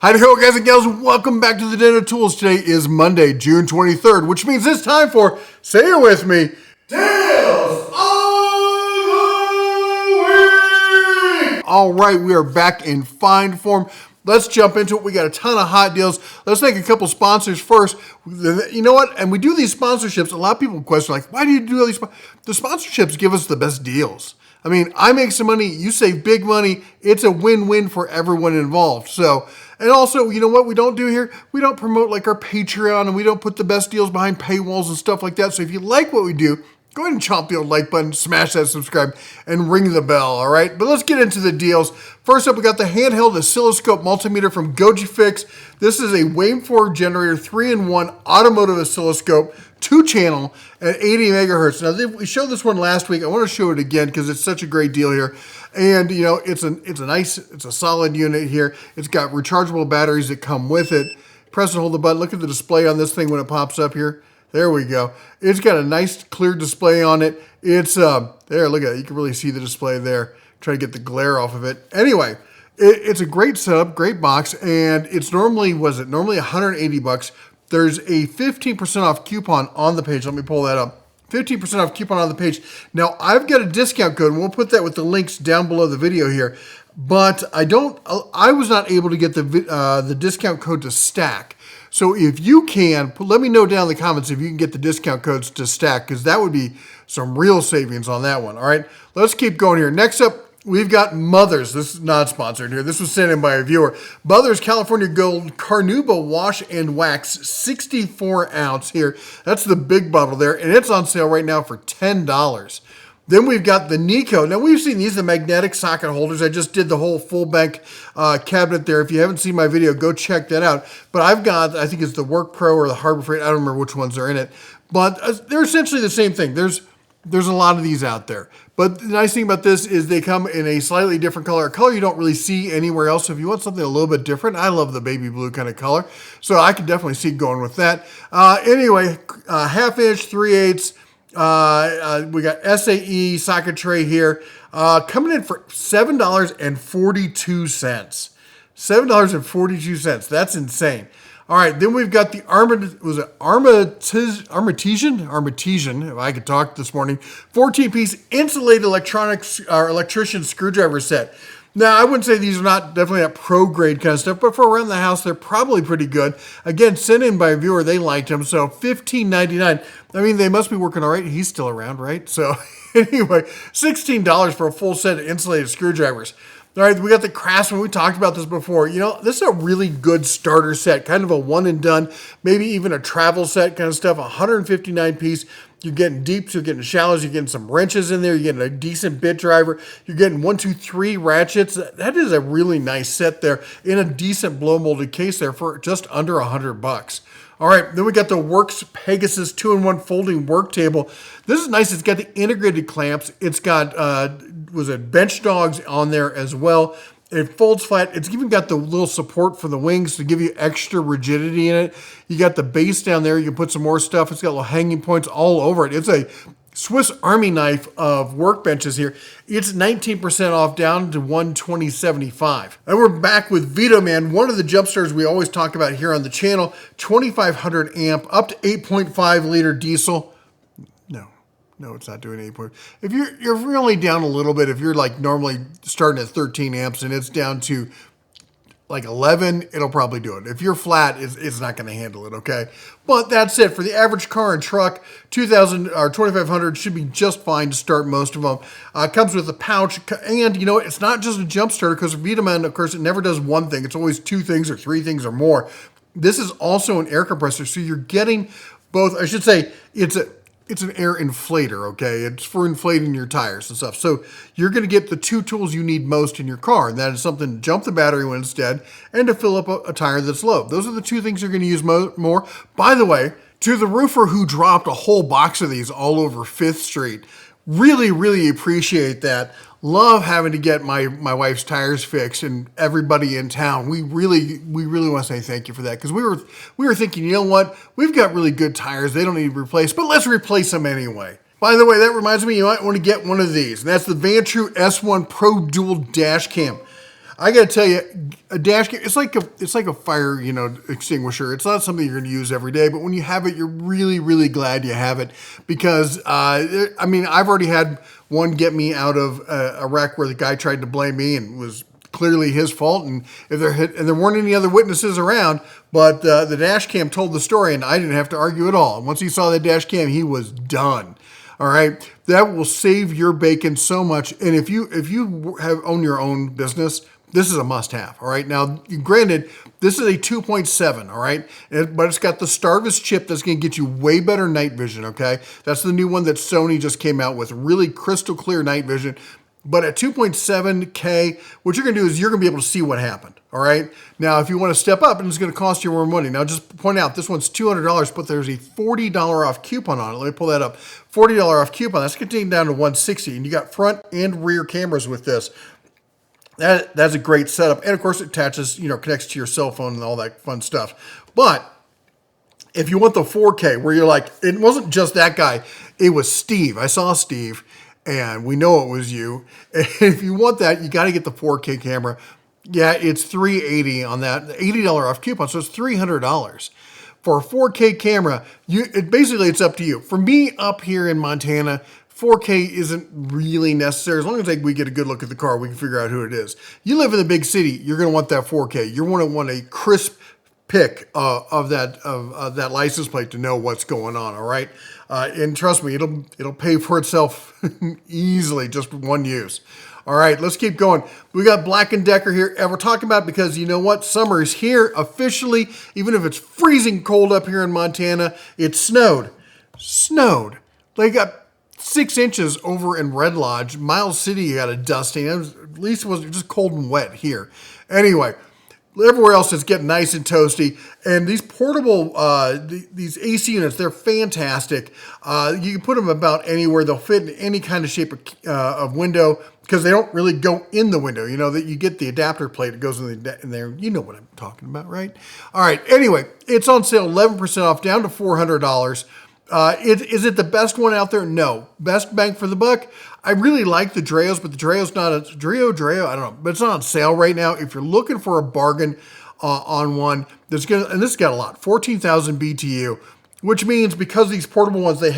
Hi ho, guys and gals, welcome back to the Den of Tools. Today is Monday, June 23rd, which means it's time for, say it with me, Deals of the Week! All right, we are back in fine form. Let's jump into it. We got a ton of hot deals. Let's thank a couple sponsors first. You know what? And we do these sponsorships. A lot of people question, like, why do you do all these? The sponsorships give us the best deals. I mean, I make some money, you save big money. It's a win-win for everyone involved. So, and also, you know what we don't do here? We don't promote like our Patreon, and we don't put the best deals behind paywalls and stuff like that. So if you like what we do, go ahead and chomp the old like button, smash that subscribe, and ring the bell, all right? But let's get into the deals. First up, we got the handheld oscilloscope multimeter from GojiFix. This is a waveform generator 3-in-1 automotive oscilloscope, 2-channel at 80 megahertz. Now, we showed this one last week. I want to show it again because it's such a great deal here. And, you know, it's a solid unit here. It's got rechargeable batteries that come with it. Press and hold the button. Look at the display on this thing when it pops up here. There we go. It's got a nice clear display on it. It's, there, look at it. You can really see the display there. Try to get the glare off of it. Anyway, it's a great setup, great box, and it's normally, normally 180 bucks. There's a 15% off coupon on the page. Let me pull that up. 15% off coupon on the page. Now, I've got a discount code, and we'll put that with the links down below the video here. But I was not able to get the discount code to stack. So if you can, let me know down in the comments if you can get the discount codes to stack, because that would be some real savings on that one. All right, let's keep going here. Next up, we've got Mother's. This is not sponsored here. This was sent in by a viewer. Mother's California Gold Carnauba Wash and Wax, 64 ounce here. That's the big bottle there, and it's on sale right now for $10. Then we've got the Nico. Now, we've seen these, the magnetic socket holders. I just did the whole full bank cabinet there. If you haven't seen my video, go check that out. But I've got, I think it's the Work Pro or the Harbor Freight. I don't remember which ones are in it. But they're essentially the same thing. There's a lot of these out there. But the nice thing about this is they come in a slightly different color, a color you don't really see anywhere else. So if you want something a little bit different, I love the baby blue kind of color. So I can definitely see going with that. Anyway, half-inch, 3/8. We got SAE socket tray here, coming in for $7.42. $7.42. That's insane. All right, then we've got the Armetisan, if I could talk this morning, 14-piece insulated electrician screwdriver set. Now, I wouldn't say these are definitely not pro-grade kind of stuff, but for around the house, they're probably pretty good. Again, sent in by a viewer, they liked them, so $15.99. I mean, they must be working all right. He's still around, right? So anyway, $16 for a full set of insulated screwdrivers. All right, we got the Craftsman. We talked about this before. You know, this is a really good starter set, kind of a one and done, maybe even a travel set kind of stuff, 159 piece. You're getting deeps, you're getting shallows, you're getting some wrenches in there, you're getting a decent bit driver, you're getting 1, 2, 3 ratchets. That is a really nice set there in a decent blow molded case there for just under $100. All right, then we got the Works Pegasus 2-in-1 folding work table. This is nice. It's got the integrated clamps. It's got bench dogs on there as well. It folds flat. It's even got the little support for the wings to give you extra rigidity in it. You got the base down there. You can put some more stuff. It's got little hanging points all over it. It's a Swiss Army knife of workbenches here. It's 19% off down to $120.75. And we're back with Vitoman, one of the jump starters we always talk about here on the channel. 2500 amp, up to 8.5 liter diesel. No, it's not doing 8. If you're only down a little bit, if you're like normally starting at 13 amps and it's down to like 11, it'll probably do it. If you're flat, it's not going to handle it, okay? But that's it. For the average car and truck, 2,000 or 2,500 should be just fine to start most of them. Comes with a pouch, and you know, it's not just a jump starter, because Vitoman, of course, it never does one thing. It's always 2 things or 3 things or more. This is also an air compressor, so you're getting both. I should say it's an air inflator, okay? It's for inflating your tires and stuff. So you're going to get the 2 tools you need most in your car. And that is something to jump the battery when it's dead and to fill up a tire that's low. Those are the 2 things you're going to use more. By the way, to the roofer who dropped a whole box of these all over 5th Street, really, really appreciate that. Love having to get my wife's tires fixed and everybody in town. We really want to say thank you for that, because we were thinking, you know what? We've got really good tires. They don't need to be replaced, but let's replace them anyway. By the way, that reminds me, you might want to get one of these. And that's the Vantrue S1 Pro Dual Dash Cam. I got to tell you, a dash cam, it's like a fire, extinguisher. It's not something you're going to use every day, but when you have it, you're really, really glad you have it because, I've already had one get me out of a wreck where the guy tried to blame me and was clearly his fault. And there weren't any other witnesses around, but the dash cam told the story, and I didn't have to argue at all. And once he saw the dash cam, he was done. All right, that will save your bacon so much. And if you own your own business, this is a must-have. All right, now granted, this is a 2.7. All right, but it's got the Starvis chip that's going to get you way better night vision. Okay, that's the new one that Sony just came out with, really crystal clear night vision. But at 2.7K, what you're going to do is you're going to be able to see what happened. All right. Now, if you want to step up, and it's going to cost you more money. Now, just point out, this one's $200, but there's a $40 off coupon on it. Let me pull that up. $40 off coupon. That's going to take it down to $160, and you got front and rear cameras with this. That's a great setup, and of course, it attaches, connects to your cell phone and all that fun stuff. But if you want the 4K, where you're like, it wasn't just that guy, it was Steve. I saw Steve. And we know it was you. And if you want that, you got to get the 4K camera. Yeah, it's $380 on that, $80 off coupon, so it's $300 for a 4K camera. It's up to you. For me, up here in Montana, 4K isn't really necessary. As long as we get a good look at the car, we can figure out who it is. You live in the big city, you're going to want that 4K. You're going to want a crisp pick of that license plate to know what's going on. All right, and trust me, it'll pay for itself easily just with one use. All right, let's keep going. We got Black & Decker here, and we're talking about because you know what, summer is here officially. Even if it's freezing cold up here in Montana, it snowed. They got 6 inches over in Red Lodge. Miles City, you got a dusting. At least it was just cold and wet here. Anyway. Everywhere else is getting nice and toasty. And these portable, these AC units, they're fantastic. You can put them about anywhere. They'll fit in any kind of shape of window because they don't really go in the window. You know, that you get the adapter plate that goes in there. You know what I'm talking about, right? All right. Anyway, it's on sale 11% off, down to $400. Is it the best one out there? No. Best bang for the buck? I really like the Dreos, but the Dreo's not a Dreo, I don't know, but it's not on sale right now. If you're looking for a bargain on one, and this has got a lot, 14,000 BTU, which means because these portable ones, they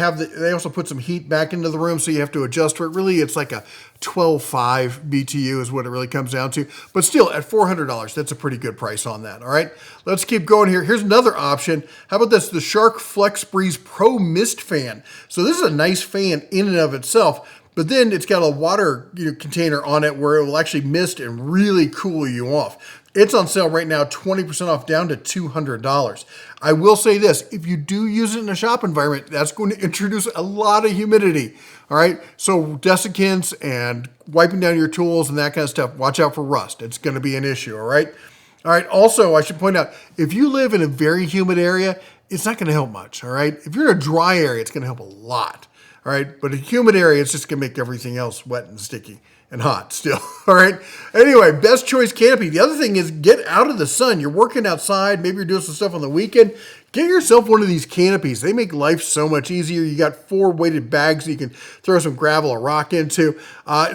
also put some heat back into the room, so you have to adjust to it. Really, it's like a 12.5 BTU is what it really comes down to. But still, at $400, that's a pretty good price on that, all right? Let's keep going here. Here's another option. How about this? The Shark Flex Breeze Pro Mist Fan. So this is a nice fan in and of itself, but then it's got a water container on it where it will actually mist and really cool you off. It's on sale right now, 20% off, down to $200. I will say this, if you do use it in a shop environment, that's going to introduce a lot of humidity, all right? So desiccants and wiping down your tools and that kind of stuff, watch out for rust. It's going to be an issue, all right? All right, also, I should point out, if you live in a very humid area, it's not going to help much, all right? If you're in a dry area, it's going to help a lot, all right? But a humid area, it's just going to make everything else wet and sticky and hot still, all right? Anyway, best choice canopy. The other thing is get out of the sun. You're working outside, maybe you're doing some stuff on the weekend. Get yourself one of these canopies. They make life so much easier. You got 4 weighted bags you can throw some gravel or rock into.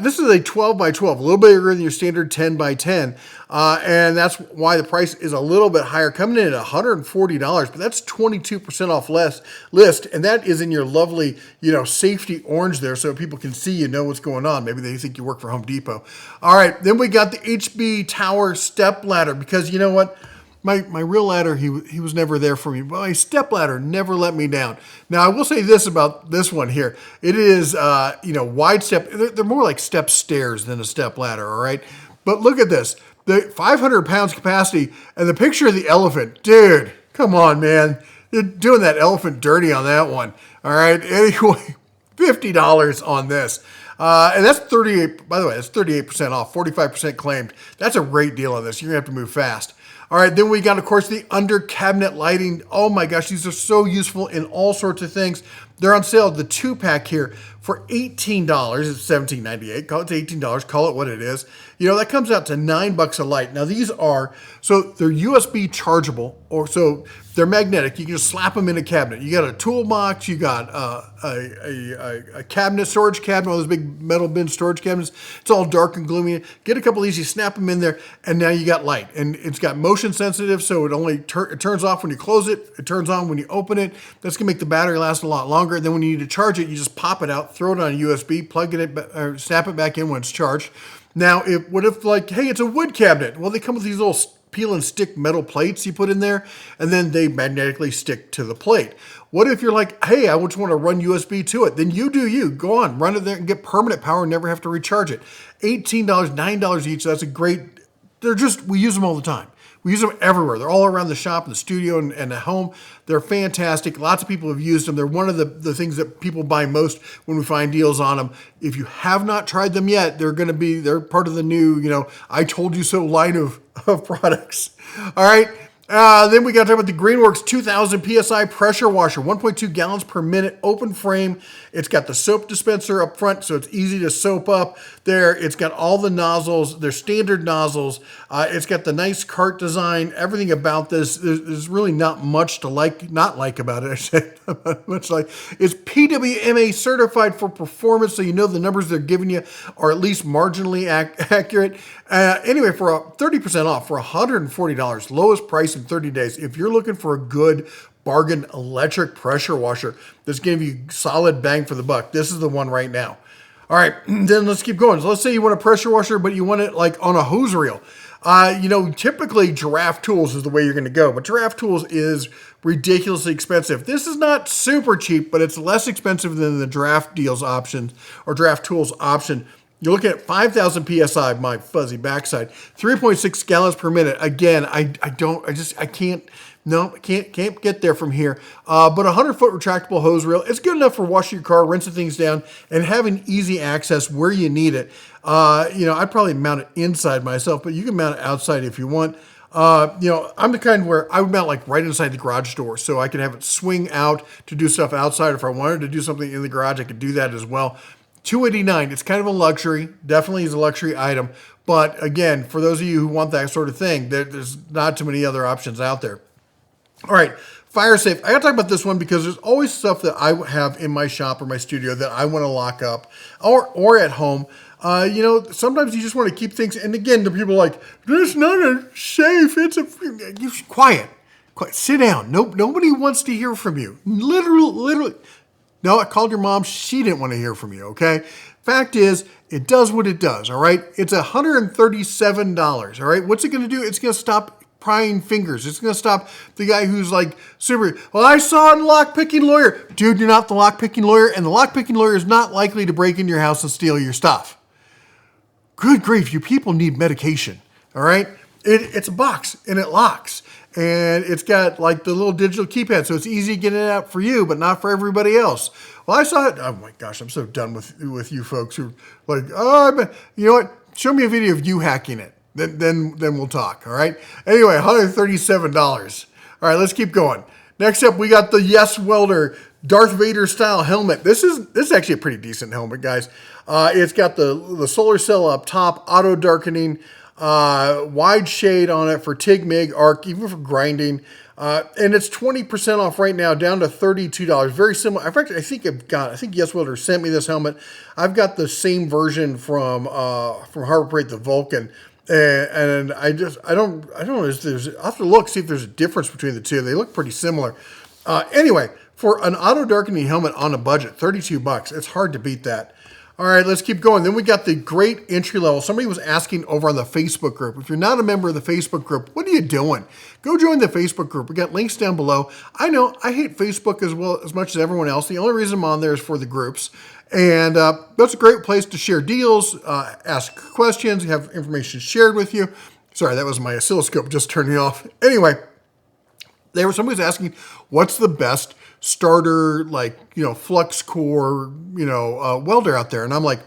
This is a 12 by 12, a little bigger than your standard 10 by 10. And that's why the price is a little bit higher, coming in at $140, but that's 22% off list. And that is in your lovely, safety orange there so people can see know what's going on. Maybe they think you work for Home Depot. All right, then we got the HB Tower step ladder because you know what? My real ladder, he was never there for me. But my step ladder never let me down. Now, I will say this about this one here. It is, wide step. They're more like step stairs than a step ladder, all right? But look at this. The 500 pounds capacity and the picture of the elephant. Dude, come on, man. You're doing that elephant dirty on that one. All right, anyway, $50 on this. And that's 38, by the way, that's 38% off, 45% claimed. That's a great deal on this. You're going to have to move fast. All right, then we got, of course, the under cabinet lighting. Oh my gosh, these are so useful in all sorts of things. They're on sale, the 2-pack here, for $18. It's $17.98. Call it $18. Call it what it is. That comes out to $9 a light. Now these are, so they're USB chargeable, or so they're magnetic. You can just slap them in a cabinet. You got a toolbox, you got a cabinet, storage cabinet, one of those big metal bin storage cabinets. It's all dark and gloomy. Get a couple of these, you snap them in there, and now you got light. And it's got motion sensitive, so it only it turns off when you close it. It turns on when you open it. That's gonna make the battery last a lot longer. Then when you need to charge it, you just pop it out, throw it on a USB, plug it, or snap it back in when it's charged. Now, what if like, hey, it's a wood cabinet? Well, they come with these little peel and stick metal plates you put in there, and then they magnetically stick to the plate. What if you're like, hey, I just want to run USB to it? Then you do you. Go on, run it there and get permanent power and never have to recharge it. $18, $9 each. That's a great, we use them all the time. We use them everywhere. They're all around the shop, and the studio, and at home. They're fantastic. Lots of people have used them. They're one of the things that people buy most when we find deals on them. If you have not tried them yet, they're part of the new, I told you so line of products. All right. Then we got to talk about the Greenworks 2000 PSI pressure washer, 1.2 gallons per minute, open frame. It's got the soap dispenser up front, so it's easy to soap up there. It's got all the nozzles. They're standard nozzles. It's got the nice cart design. Everything about this, there's really not much to not like about it. I said much like it's PWMA certified for performance, so the numbers they're giving you are at least marginally accurate. Anyway, for 30% off for $140, lowest price in 30 days. If you're looking for a good bargain electric pressure washer that's going to give you solid bang for the buck, this is the one right now. All right, then let's keep going. So let's say you want a pressure washer, but you want it like on a hose reel. Typically Giraffe Tools is the way you're going to go, but Giraffe Tools is ridiculously expensive. This is not super cheap, but it's less expensive than the Giraffe Deals option or Giraffe Tools option. You're looking at 5,000 PSI, my fuzzy backside, 3.6 gallons per minute. Again, I can't get there from here. But a 100-foot retractable hose reel, it's good enough for washing your car, rinsing things down, and having easy access where you need it. I'd probably mount it inside myself, but you can mount it outside if you want. I'm the kind where I would mount like right inside the garage door, so I could have it swing out to do stuff outside. If I wanted to do something in the garage, I could do that as well. $289. It's kind of a luxury. Definitely is a luxury item. But again, for those of you who want that sort of thing, there's not too many other options out there. All right, fire safe. I got to talk about this one because there's always stuff that I have in my shop or my studio that I want to lock up, or at home. Sometimes you just want to keep things. And again, the people are like, "It's not a safe. It's a quiet. Sit down. Nobody wants to hear from you. Literally." No, I called your mom. She didn't want to hear from you, okay? Fact is, it does what it does, all right? It's $137, all right? What's it going to do? It's going to stop prying fingers. It's going to stop the guy who's like, well, I saw a lock-picking lawyer. Dude, you're not the lock-picking lawyer, and the lock-picking lawyer is not likely to break into your house and steal your stuff. Good grief, you people need medication, all right? It's a box, and it locks. And it's got like the little digital keypad, so it's easy to get it out for you, but not for everybody else. Well, I saw it. Oh my gosh, I'm so done with you folks who like, you know what? Show me a video of you hacking it. Then we'll talk. All right. Anyway, $137. All right, let's keep going. Next up, we got the Yes Welder Darth Vader style helmet. This is actually a pretty decent helmet, guys. It's got the solar cell up top, auto darkening. Wide shade on it for TIG, MIG, arc, even for grinding. And it's 20% off right now, down to $32. Very similar. In fact, I think Yes Welder sent me this helmet. I've got the same version from Harbor Freight, the Vulcan. And I don't know. I'll have to look, see if there's a difference between the two. They look pretty similar. Anyway, for an auto darkening helmet on a budget, $32. It's hard to beat that. All right, let's keep going. Then we got the great entry level. Somebody was asking over on the Facebook group. If you're not a member of the Facebook group, what are you doing? Go join the Facebook group. We got links down below. I know I hate Facebook as much as everyone else. The only reason I'm on there is for the groups. And that's a great place to share deals, ask questions, have information shared with you. Sorry, that was my oscilloscope just turning off. Anyway, somebody was asking, what's the best starter, flux core, welder out there? And I'm like,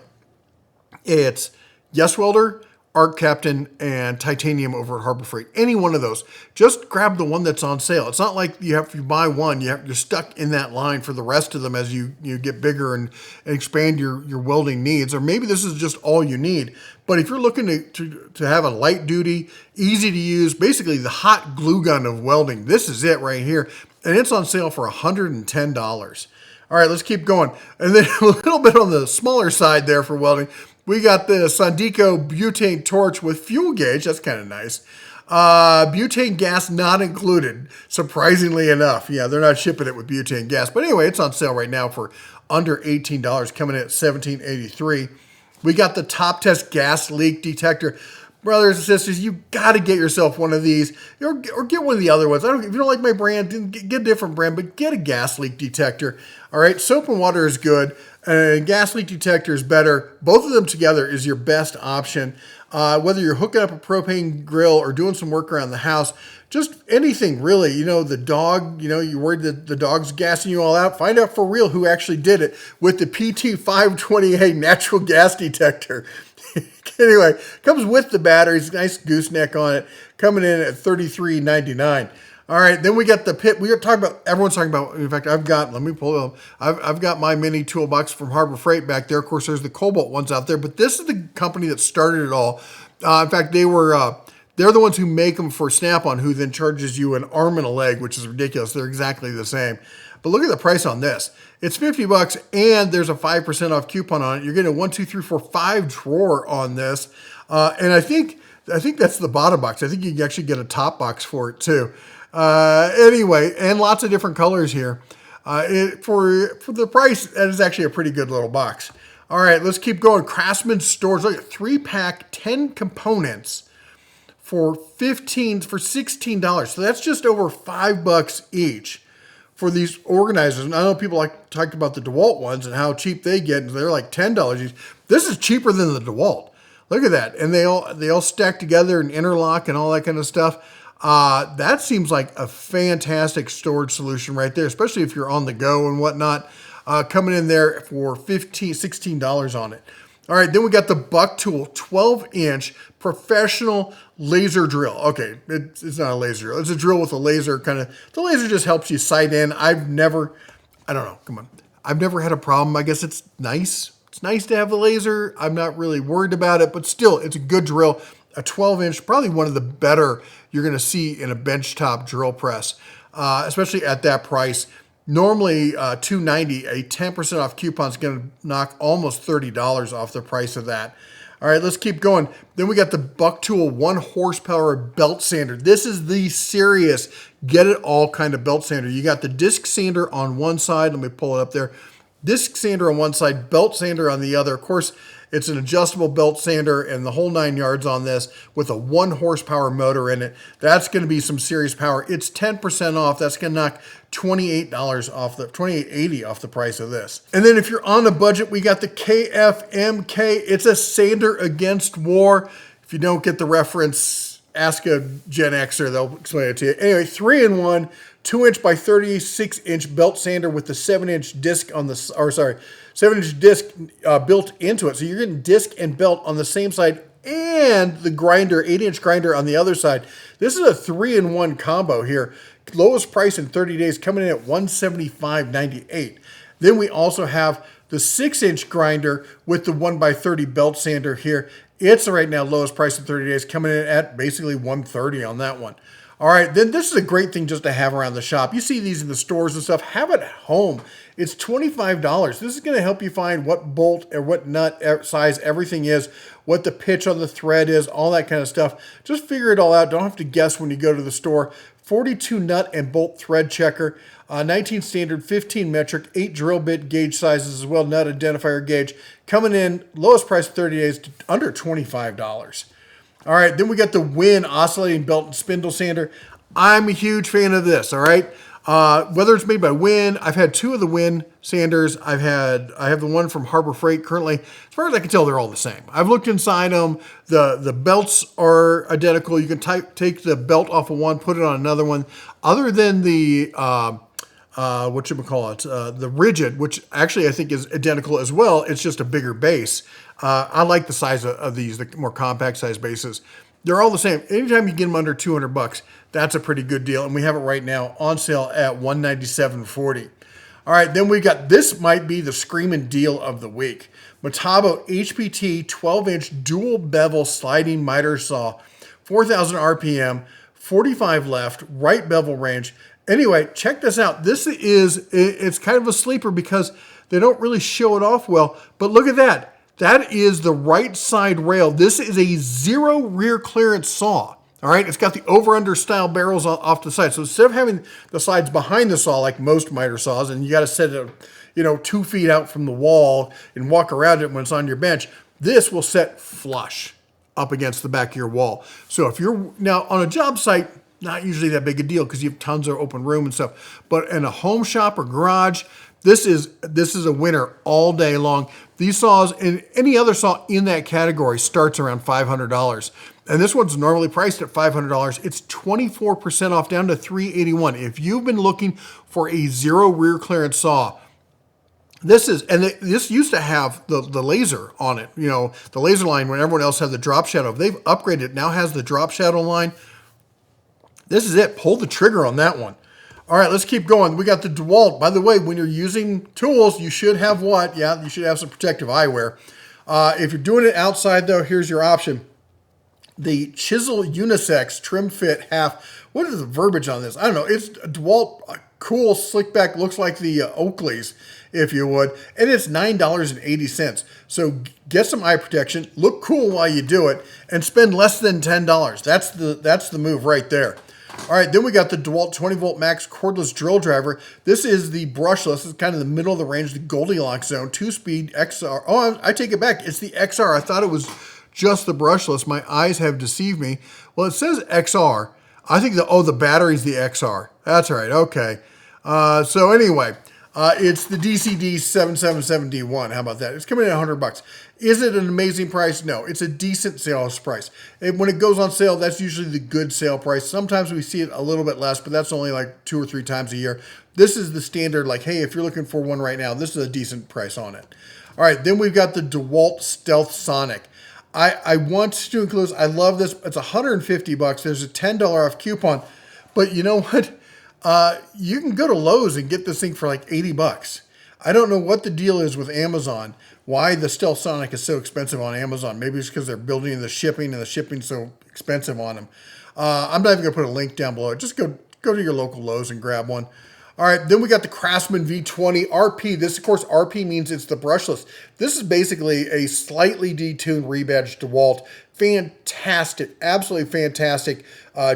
it's Yes Welder Arc Captain, and Titanium over at Harbor Freight. Any one of those. Just grab the one that's on sale. It's not like you buy one, you're stuck in that line for the rest of them as you get bigger and expand your welding needs. Or maybe this is just all you need. But if you're looking to have a light duty, easy to use, basically the hot glue gun of welding, this is it right here. And it's on sale for $110. All right, let's keep going. And then a little bit on the smaller side there for welding. We got the Sondico butane torch with fuel gauge. That's kind of nice. Butane gas not included, surprisingly enough. Yeah, they're not shipping it with butane gas. But anyway, it's on sale right now for under $18, coming in at $17.83. We got the Top Test gas leak detector. Brothers and sisters, you got to get yourself one of these, or get one of the other ones. If you don't like my brand, get a different brand, but get a gas leak detector. All right, soap and water is good, and gas leak detector is better. Both of them together is your best option. Whether you're hooking up a propane grill or doing some work around the house, just anything really. The dog, you're worried that the dog's gassing you all out. Find out for real who actually did it with the PT520A natural gas detector. Anyway, comes with the batteries, nice gooseneck on it, coming in at $33.99. All right, then we got the pit. Everyone's talking about, in fact, let me pull it up. I've got my mini toolbox from Harbor Freight back there. Of course, there's the Cobalt ones out there, but this is the company that started it all. In fact, they're the ones who make them for Snap-on, who then charges you an arm and a leg, which is ridiculous. They're exactly the same. But look at the price on this. It's $50 and there's a 5% off coupon on it. You're getting a 1, 2, 3, 4, 5 drawer on this. And I think that's the bottom box. I think you can actually get a top box for it too. Anyway, and lots of different colors here. For the price, that is actually a pretty good little box. All right, let's keep going. Craftsman Stores. Look at 3-pack, 10 components for $16. So that's just over $5 each for these organizers. And I know people talked about the DeWalt ones and how cheap they get, and they're like $10 each. This is cheaper than the DeWalt. Look at that. And they all stack together and interlock and all that kind of stuff. That seems like a fantastic storage solution right there, especially if you're on the go and whatnot. Coming in there for $16 on it. All right, then we got the Buck Tool 12-inch professional laser drill. Okay, it's not a laser drill. It's a drill with a laser the laser just helps you sight in. I've never had a problem. I guess it's nice. It's nice to have a laser. I'm not really worried about it, but still, it's a good drill. A 12-inch, probably one of the better you're going to see in a benchtop drill press, especially at that price. Normally $290, a 10% off coupon is going to knock almost $30 off the price of that. All right, let's keep going. Then we got the Buck Tool 1 horsepower belt sander. This is the serious get it all kind of belt sander. You got the disc sander on one side. Let me pull it up there. Disc sander on one side, belt sander on the other. Of course, it's an adjustable belt sander and the whole 9 yards on this with a 1 horsepower motor in it. That's going to be some serious power. It's 10% off. That's going to knock $28 off $28.80 off the price of this. And then if you're on a budget, we got the KFMK. It's a sander against war. If you don't get the reference, ask a Gen Xer, they'll explain it to you. Anyway, 3-in-1, 2-inch by 36-inch belt sander with the 7-inch disc on the, 7-inch disc built into it. So you're getting disc and belt on the same side and the grinder, 8-inch grinder on the other side. This is a 3-in-1 combo here. Lowest price in 30 days coming in at $175.98. Then we also have the 6-inch grinder with the 1x30 belt sander here. It's right now lowest price in 30 days coming in at basically $130 on that one. All right, then this is a great thing just to have around the shop. You see these in the stores and stuff. Have it at home. It's $25. This is going to help you find what bolt or what nut size everything is, what the pitch on the thread is, all that kind of stuff. Just figure it all out. Don't have to guess when you go to the store. 42 nut and bolt thread checker, 19 standard, 15 metric, 8 drill bit gauge sizes as well, nut identifier gauge. Coming in, lowest price 30 days to under $25. All right, then we got the Win oscillating belt and spindle sander. I'm a huge fan of this, all right? Whether it's made by Win, I've had 2 of the Win sanders. I have the one from Harbor Freight currently. As far as I can tell, they're all the same. I've looked inside them. The belts are identical. You can take the belt off of one, put it on another one. Other than the the rigid, which actually I think is identical as well. It's just a bigger base. I like the size of these, the more compact size bases. They're all the same. Anytime you get them under 200 bucks, that's a pretty good deal. And we have it right now on sale at $197.40. All right, then we got, this might be the screaming deal of the week. Metabo HPT 12-inch dual bevel sliding miter saw, 4,000 RPM, 45 left, right bevel range. Anyway, check this out. This is, it's kind of a sleeper because they don't really show it off well, but look at that. That is the right side rail. This is a 0 rear clearance saw. All right, it's got the over-under style barrels off the side. So instead of having the sides behind the saw like most miter saws, and you got to set it, 2 feet out from the wall and walk around it when it's on your bench, this will set flush up against the back of your wall. So if you're now on a job site, not usually that big a deal because you have tons of open room and stuff. But in a home shop or garage, this is a winner all day long. These saws and any other saw in that category starts around $500. And this one's normally priced at $500. It's 24% off down to $381. If you've been looking for a 0 rear clearance saw, this used to have the laser on it, the laser line when everyone else had the drop shadow. They've upgraded it, now has the drop shadow line. This is it. Pull the trigger on that one. All right, let's keep going. We got the DeWalt. By the way, when you're using tools, you should have what? Yeah, you should have some protective eyewear. If you're doing it outside, though, here's your option. The Chisel Unisex Trim Fit Half. What is the verbiage on this? I don't know. It's a DeWalt cool slick back. Looks like the Oakleys, if you would. And it's $9.80. So get some eye protection. Look cool while you do it. And spend less than $10. That's the move right there. All right, then we got the DeWalt 20-volt max cordless drill driver. This is the brushless. This is kind of the middle of the range, the Goldilocks zone, 2-speed XR. Oh, I take it back. It's the XR. I thought it was just the brushless. My eyes have deceived me. Well, it says XR. I think the battery's the XR. That's right. Okay. So anyway, it's the DCD 777D1. How about that? It's coming in at $100. Is it an amazing price? No, it's a decent sales price. And when it goes on sale, that's usually the good sale price. Sometimes we see it a little bit less, but that's only like 2 or 3 times a year. This is the standard, like, hey, if you're looking for one right now, this is a decent price on it. All right, then we've got the DeWalt Stealth Sonic. I want to include this. I love this. It's $150. There's a $10 off coupon. But you know what? You can go to Lowe's and get this thing for like $80. I don't know what the deal is with Amazon, why the Stealth Sonic is so expensive on Amazon. Maybe it's because they're building in the shipping and the shipping's so expensive on them. I'm not even going to put a link down below. Just go to your local Lowe's and grab one. All right, then we got the Craftsman V20 RP. This, of course, RP means it's the brushless. This is basically a slightly detuned rebadged DeWalt. Fantastic, absolutely fantastic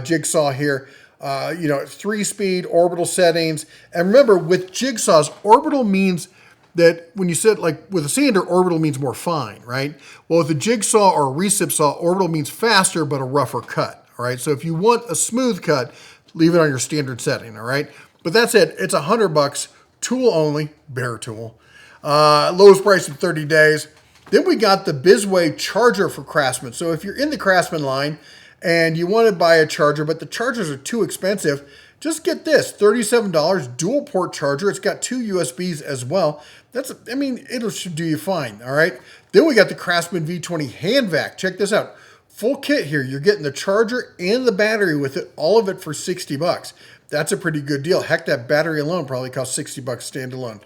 jigsaw here. 3-speed orbital settings. And remember, with jigsaws, orbital means that when you said, like with a sander, orbital means more fine, right? Well, with a jigsaw or a recip saw, orbital means faster but a rougher cut, all right? So if you want a smooth cut, leave it on your standard setting, all right? But that's it. It's $100, tool only, bare tool. Lowest price in 30 days. Then we got the Bizway charger for Craftsman. So if you're in the Craftsman line and you want to buy a charger, but the chargers are too expensive, just get this, $37, dual port charger. It's got 2 USBs as well. It should do you fine, all right? Then we got the Craftsman V20 hand vac. Check this out. Full kit here. You're getting the charger and the battery with it, all of it for $60. That's a pretty good deal. Heck, that battery alone probably costs $60 standalone.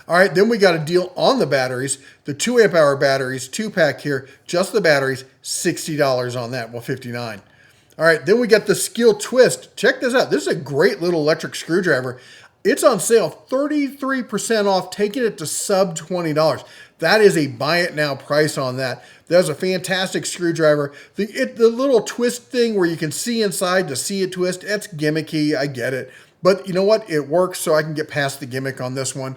All right, then we got a deal on the batteries. The 2 amp hour batteries, 2-pack here, just the batteries, $60 on that, well, $59. All right, then we got the Skill Twist. Check this out. This is a great little electric screwdriver. It's on sale, 33% off, taking it to sub $20. That is a buy it now price on that. That's a fantastic screwdriver. The little twist thing where you can see inside to see it twist, that's gimmicky, I get it. But you know what? It works, so I can get past the gimmick on this one.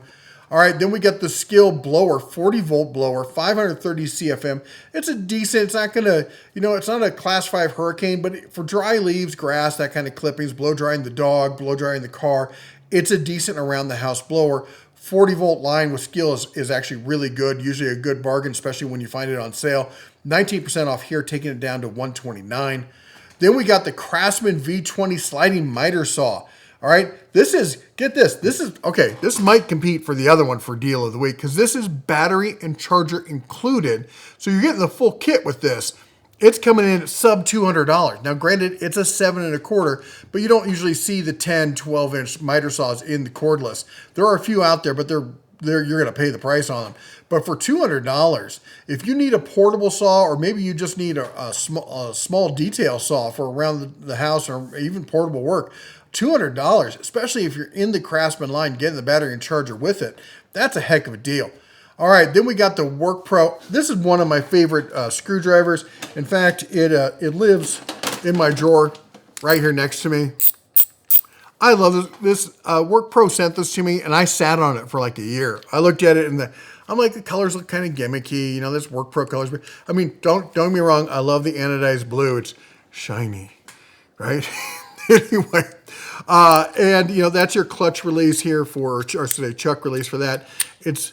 All right, then we got the Skill blower, 40-volt blower, 530 CFM. It's a decent, it's not gonna, it's not a class 5 hurricane, but for dry leaves, grass, that kind of clippings, blow drying the dog, blow drying the car, it's a decent around the house blower. 40-volt line with Skill is actually really good, usually a good bargain, especially when you find it on sale. 19% off here, taking it down to $129. Then we got the Craftsman V20 sliding miter saw. All right, this is, get this, this is, okay, this might compete for the other one for deal of the week because this is battery and charger included. So you're getting the full kit with this. It's coming in at sub $200. Now, granted, it's a 7 1/4, but you don't usually see the 10, 12-inch miter saws in the cordless. There are a few out there, but you're going to pay the price on them. But for $200, if you need a portable saw, or maybe you just need a small detail saw for around the house or even portable work, $200, especially if you're in the Craftsman line getting the battery and charger with it, that's a heck of a deal. All right, then we got the Work Pro. This is one of my favorite screwdrivers. In fact, it lives in my drawer right here next to me. I love this. This Work Pro sent this to me, and I sat on it for like a year. I looked at it, and I'm like, the colors look kind of gimmicky. You know, this Work Pro colors. But I mean, don't get me wrong. I love the anodized blue. It's shiny, right? Anyway, and you know, that's your clutch release here for, or say chuck release for that. It's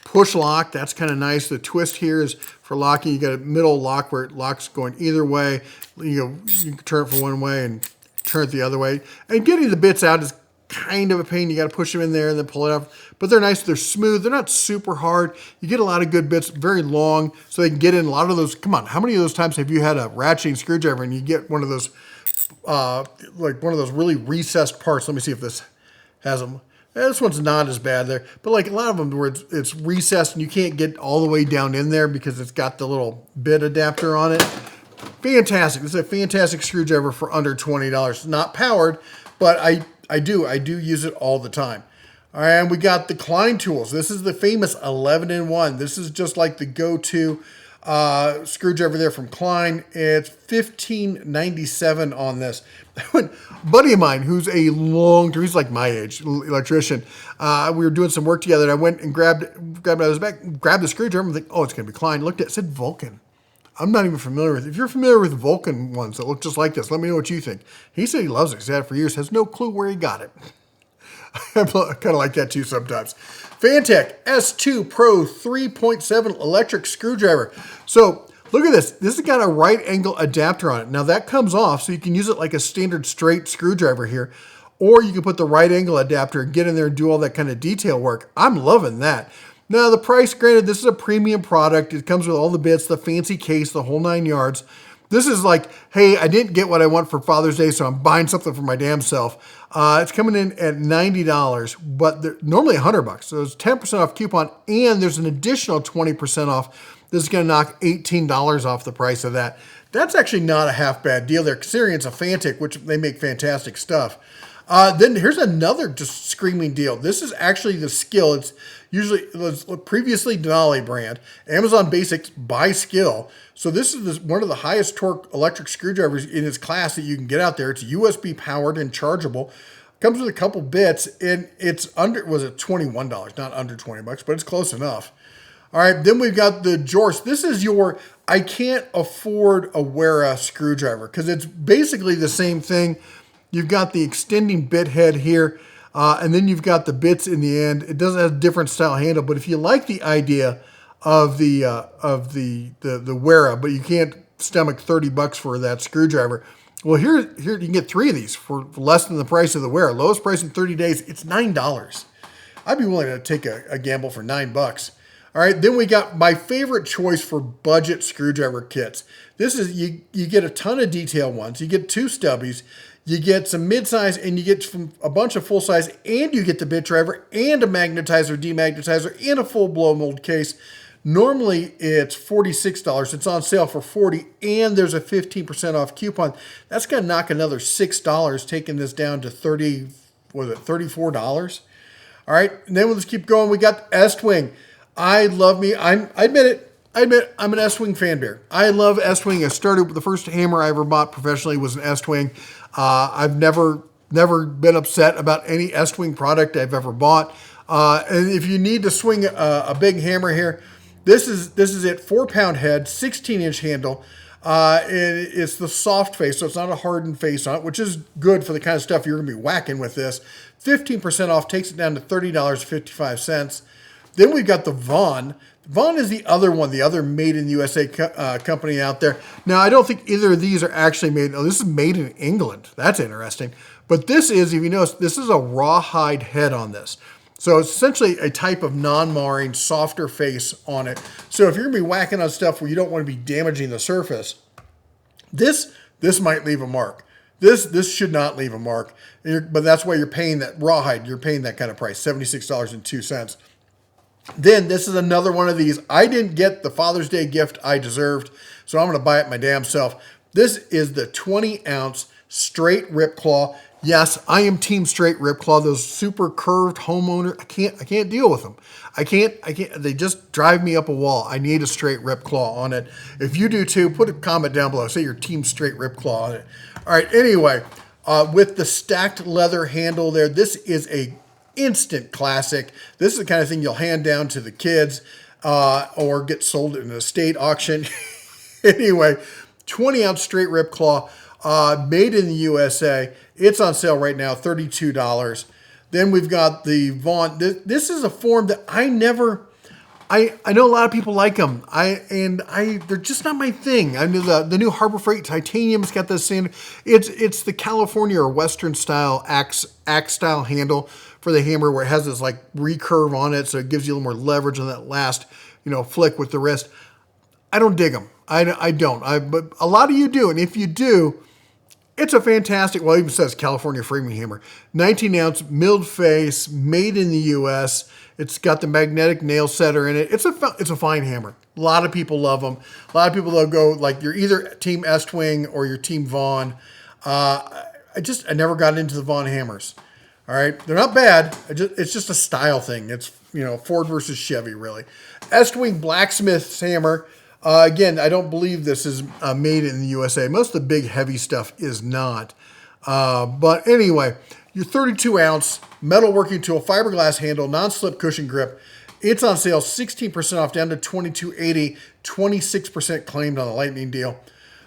push lock. That's kind of nice. The twist here is for locking. You got a middle lock where it locks going either way. You can turn it from one way and turn it the other way. And getting the bits out is kind of a pain. You got to push them in there and then pull it off. But they're nice. They're smooth. They're not super hard. You get a lot of good bits, very long, so they can get in a lot of those. Come on, how many of those times have you had a ratcheting screwdriver and you get one of those, like one of those really recessed parts? Let me see if this has them. This one's not as bad there, but like a lot of them where it's recessed and you can't get all the way down in there because it's got the little bit adapter on it. Fantastic. This is a fantastic screwdriver for under $20. Not powered, but I do use it all the time. All right, and we got the Klein tools. This is the famous 11-in-1. This is just like the go-to screwdriver there from Klein. It's $15.97 on this. A buddy of mine who's a he's like my age, electrician. We were doing some work together, and I went and grabbed it out of his back, grabbed the screwdriver, and think, oh, it's going to be Klein. Looked at it, said Vulcan. I'm not even familiar with it. If you're familiar with Vulcan ones that look just like this, let me know what you think. He said he loves it. He's had it for years. Has no clue where he got it. I kind of like that too sometimes. Fantech S2 Pro 3.7 electric screwdriver. So look at this. This has got a right angle adapter on it. Now that comes off, so you can use it like a standard straight screwdriver here, or you can put the right angle adapter and get in there and do all that kind of detail work. I'm loving that. Now the price, granted, this is a premium product. It comes with all the bits, the fancy case, the whole 9 yards. This is like, hey, I didn't get what I want for Father's Day, so I'm buying something for my damn self. It's coming in at $90, but they're normally $100. So it's 10% off coupon, and there's an additional 20% off. This is going to knock $18 off the price of that. That's actually not a half bad deal. They're considering it's a Fantech, which they make fantastic stuff. Then here's another just screaming deal. This is actually the Skill. It's previously Denali brand. Amazon Basics by Skill. So this is one of the highest torque electric screwdrivers in its class that you can get out there. It's USB powered and chargeable. Comes with a couple bits, and it's was it $21? Not under $20, but it's close enough. All right, then we've got the Jorce. This is your, I can't afford a Wera screwdriver because it's basically the same thing. You've got the extending bit head here, and then you've got the bits in the end. It doesn't have a different style handle, but if you like the idea of the Wera, but you can't stomach $30 for that screwdriver, well, here you can get 3 of these for less than the price of the Wera. Lowest price in 30 days, it's $9. I'd be willing to take a gamble for $9. All right, then we got my favorite choice for budget screwdriver kits. This is, you get a ton of detail ones. You get 2 stubbies. You get some mid-size, and you get from a bunch of full-size, and you get the bit driver, and a magnetizer, demagnetizer, and a full blow mold case. Normally, it's $46. It's on sale for $40, and there's a 15% off coupon. That's going to knock another $6, taking this down to $34? All right, and then we'll just keep going. We got Estwing. I admit I'm an Estwing fan bear. I love Estwing. I started with the first hammer I ever bought professionally was an Estwing. I've never been upset about any Estwing product I've ever bought. And if you need to swing a big hammer here, this is it. 4-pound head, 16-inch handle. It's the soft face, so it's not a hardened face on it, which is good for the kind of stuff you're going to be whacking with this. 15% off, takes it down to $30.55. Then we've got the Vaughn. Vaughn is the other one, the other made in the USA company out there. Now, I don't think either of these are actually made. Oh, this is made in England. That's interesting. But this is, if you notice, this is a rawhide head on this. So it's essentially a type of non-marring, softer face on it. So if you're gonna be whacking on stuff where you don't want to be damaging the surface, this might leave a mark. This should not leave a mark, but that's why you're paying that rawhide. You're paying that kind of price, $76.02. Then this is another one of these. I didn't get the Father's Day gift I deserved, so I'm going to buy it my damn self. This is the 20-ounce straight rip claw. Yes, I am team straight rip claw. Those super curved homeowner, I can't deal with them. I can't. They just drive me up a wall. I need a straight rip claw on it. If you do too, put a comment down below. Say your team straight rip claw on it. All right. Anyway, with the stacked leather handle there, this is a instant classic. This is the kind of thing you'll hand down to the kids or get sold in an estate auction. Anyway, 20-ounce straight rip claw, made in the USA. It's on sale right now, $32. Then we've got the Vaughn. This is a form that I know a lot of people like them. They're just not my thing. I know the new Harbor Freight Titanium's got this in. It's the California or Western style axe style handle for the hammer, where it has this like recurve on it, so it gives you a little more leverage on that last, flick with the wrist. I don't dig them. I don't. But a lot of you do, and if you do, it's a fantastic. Well, it even says California framing hammer, 19-ounce milled face, made in the U.S. It's got the magnetic nail setter in it. It's a fine hammer. A lot of people love them. A lot of people they'll go like you're either Team Estwing or you're Team Vaughn. I never got into the Vaughn hammers. All right, they're not bad. It's just a style thing. It's Ford versus Chevy really. Estwing blacksmith's hammer. Again, I don't believe this is made in the USA. Most of the big heavy stuff is not. But anyway, your 32-ounce metalworking tool, fiberglass handle, non-slip cushion grip. It's on sale, 16% off, down to $22.80, 26% claimed on the Lightning deal.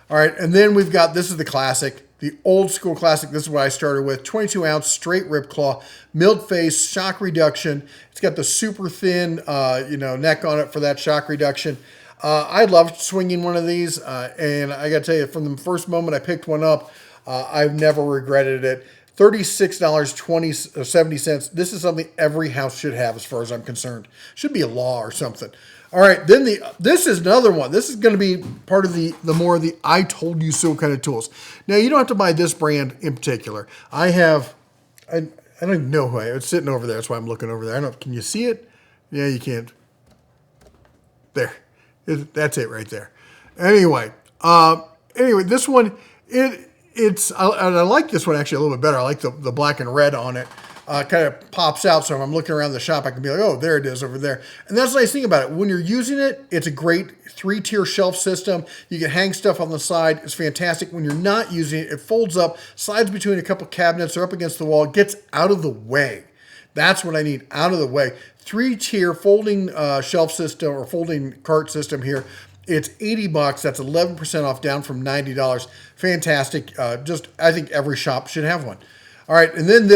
All right, and then we've got, this is the classic, the old school classic. This is what I started with, 22-ounce straight rip claw, milled face, shock reduction. It's got the super thin, neck on it for that shock reduction. I loved swinging one of these, and I got to tell you, from the first moment I picked one up, I've never regretted it. $36.70. This is something every house should have, as far as I'm concerned. Should be a law or something. All right, then this is another one. This is going to be part of the more of the I told you so kind of tools. Now, you don't have to buy this brand in particular. I don't even know who I am. It's sitting over there. That's why I'm looking over there. I don't. Can you see it? Yeah, you can't. There. That's it right there. Anyway, this one, I like this one actually a little bit better. I like the black and red on it. Kind of pops out, so if I'm looking around the shop, I can be like, oh, there it is over there. And that's the nice thing about it. When you're using it, it's a great 3-tier shelf system. You can hang stuff on the side. It's fantastic. When you're not using it, it folds up, slides between a couple cabinets or up against the wall, gets out of the way. That's what I need, out of the way. 3-tier folding shelf system or folding cart system here. It's $80. That's 11% off, down from $90. Fantastic. I think every shop should have one. All right, and then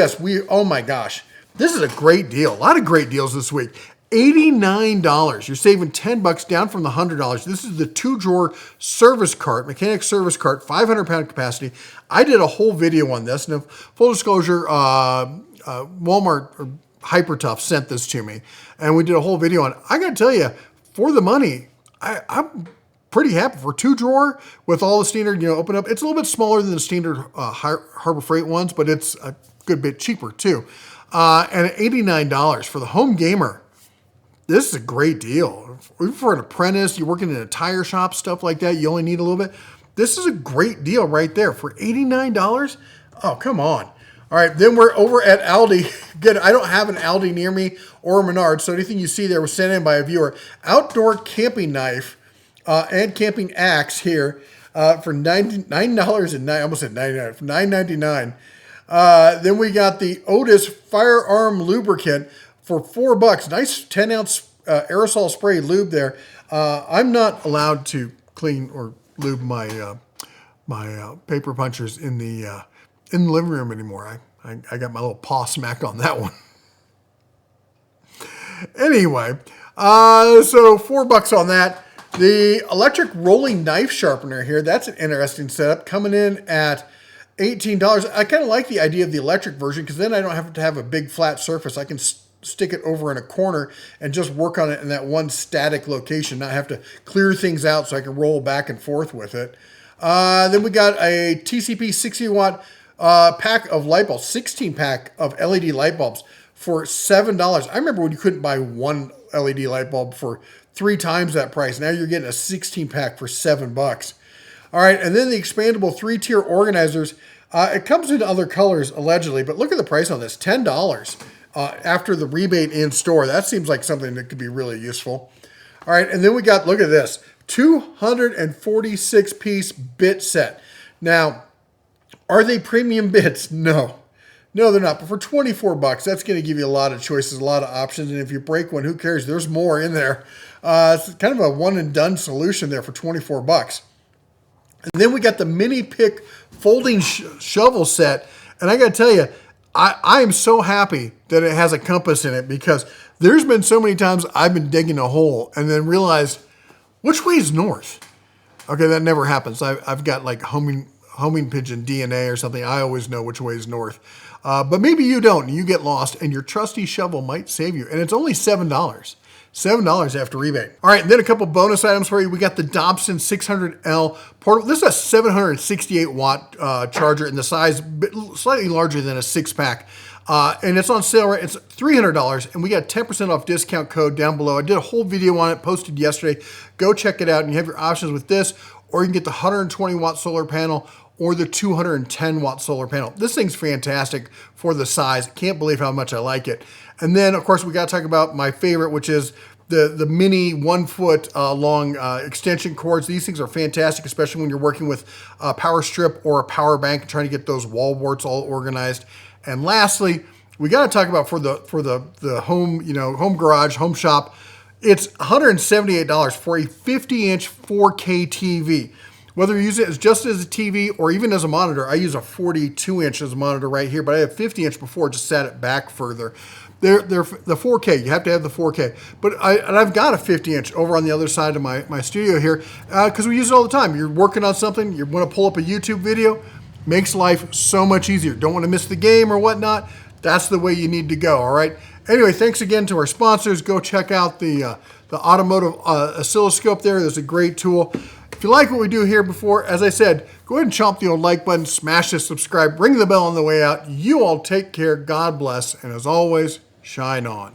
oh my gosh, this is a great deal. A lot of great deals this week. $89. You're saving $10 down from the $100. This is the 2-drawer service cart, mechanic service cart, 500-pound capacity. I did a whole video on this. Now, full disclosure, Walmart or Hyper Tough sent this to me, and we did a whole video on it. I got to tell you, for the money, I'm pretty happy for 2-drawer with all the standard, open up. It's a little bit smaller than the standard Harbor Freight ones, but it's a good bit cheaper too. And at $89 for the home gamer, this is a great deal. For an apprentice, you're working in a tire shop, stuff like that, you only need a little bit. This is a great deal right there for $89. Oh, come on. All right, then we're over at Aldi. Good, I don't have an Aldi near me or a Menards, so anything you see there was sent in by a viewer. Outdoor camping knife and camping axe here for $9.99. I almost said $99. For $9.99. Then we got the Otis firearm lubricant for $4. Nice 10-ounce aerosol spray lube there. I'm not allowed to clean or lube my paper punchers in the living room anymore. I got my little paw smacked on that one. Anyway, so $4 on that. The electric rolling knife sharpener here, that's an interesting setup, coming in at $18. I kind of like the idea of the electric version because then I don't have to have a big flat surface. I can stick it over in a corner and just work on it in that one static location, not have to clear things out so I can roll back and forth with it. Then we got a TCP 60 watt pack of light bulbs, 16 pack of LED light bulbs for $7. I remember when you couldn't buy one LED light bulb for 3 times that price. Now you're getting a 16 pack for $7. All right, and then the expandable 3-tier organizers. It comes in other colors allegedly, but look at the price on this, $10 after the rebate in store. That seems like something that could be really useful. All right, and then we got, look at this, 246 piece bit set. Now, are they premium bits? No. No, they're not. But for $24, that's going to give you a lot of choices, a lot of options. And if you break one, who cares? There's more in there. It's kind of a one and done solution there for $24. And then we got the mini pick folding shovel set. And I got to tell you, I am so happy that it has a compass in it because there's been so many times I've been digging a hole and then realized, which way is north? Okay, that never happens. I've got like homing pigeon DNA or something. I always know which way is north. But maybe you don't, and you get lost, and your trusty shovel might save you. And it's only $7. $7 after rebate. All right, and then a couple bonus items for you. We got the Dobson 600L portable. This is a 768 watt charger in the size slightly larger than a 6-pack. And it's on sale, right? It's $300, and we got 10% off discount code down below. I did a whole video on it, posted yesterday. Go check it out, and you have your options with this, or you can get the 120 watt solar panel or the 210 watt solar panel. This thing's fantastic for the size. Can't believe how much I like it. And then, of course, we got to talk about my favorite, which is the mini 1 foot long extension cords. These things are fantastic, especially when you're working with a power strip or a power bank and trying to get those wall warts all organized. And lastly, we got to talk about for the home, home garage, home shop. It's $178 for a 50-inch 4K TV. Whether you use it just as a TV or even as a monitor, I use a 42-inch as a monitor right here, but I have 50-inch before, just sat it back further. They're the 4K. You have to have the 4K. But I've got a 50-inch over on the other side of my studio here because we use it all the time. You're working on something, you want to pull up a YouTube video, makes life so much easier. Don't want to miss the game or whatnot. That's the way you need to go, all right? Anyway, thanks again to our sponsors. Go check out the automotive oscilloscope there. There's a great tool. If you like what we do here before, as I said, go ahead and chomp the old like button, smash the subscribe, ring the bell on the way out. You all take care. God bless. And as always, shine on.